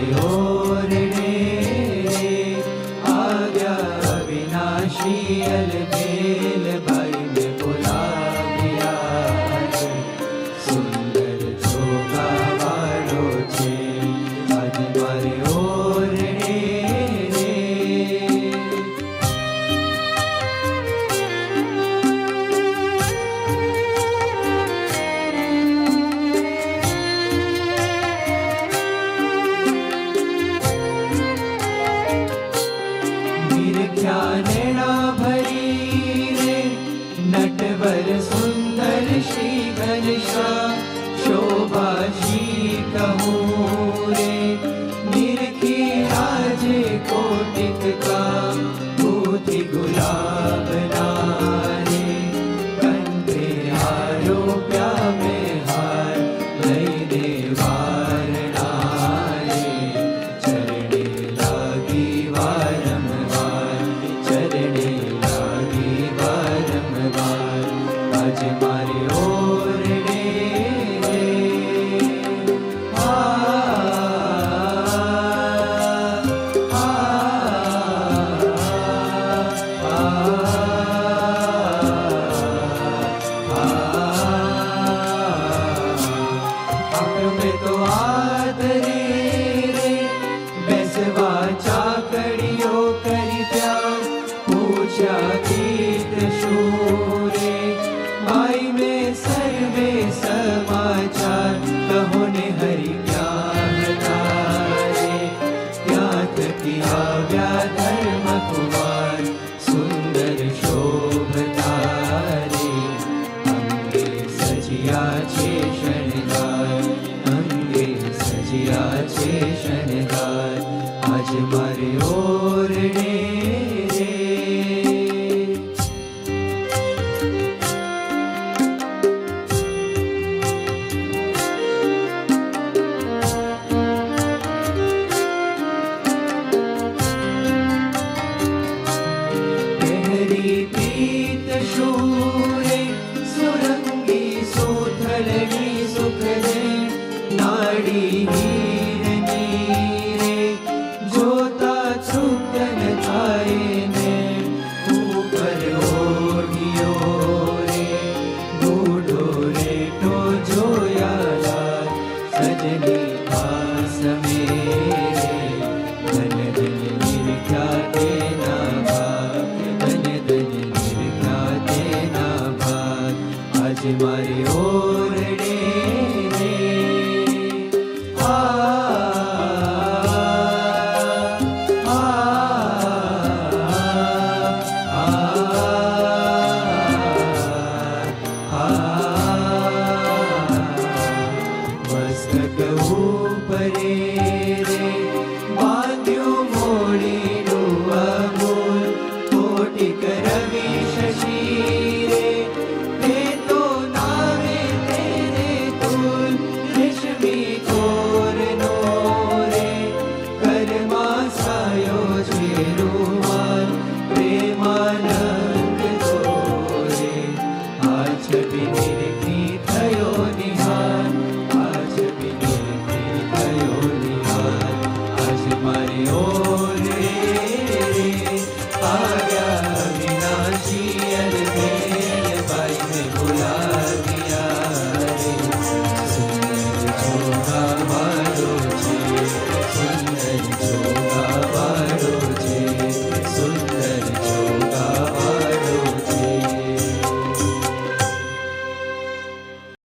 मारे ओरड़े आ गया अविनाशी अलबेल भाई में बुला दिया सुंदर जोगा वालो छे आज मारे ओरड़े क्या नैना भरी रे नटवर सुंदर श्री घनश्याम शोभा श्री कहूँ रे निरखी राजे कोटिक का भूति गुलाब नारे कंठे आरोप्या में हार लैने वारणा रे चरणे लागी वारंवार चरणे लागी वारंवार आज मारे ओरड़े आ में तो आदरे रे बेसवा चाकड़ियों करी प्यार पूछा गीत शूरे भाई में सर्वे समाचार कहो ने हरि क्या हतारे क्या किया व्या धर्म कुमार सुंदर शोभतारे अंगे सजिया छे शणगार अंगे सजिया छे शणगार आज मारे ओरड़े रे पहरी पीत शूरे सुरंगी सुथलड़ी सुख दे नाड़ी हीरनी रे जोता छुटन थाए ने ऊपर ओढ़ियो रे बूढ़ो रे तो जोया लाल सजनी पास मेरे धन धन निरख्या देना भाग धन धन निरख्या देना भाग आज मारे ओरड़े रे आ आ मस्तक ऊपरे रे बांध्यो मोड़ीनु अमूल कोटिक रवि शशि रे ते तो नावे तेरे तुल रेशमी कोर नो रे करमा सायो छे रुमाल प्रेमानंद तोरे आ छवि निरखी थयो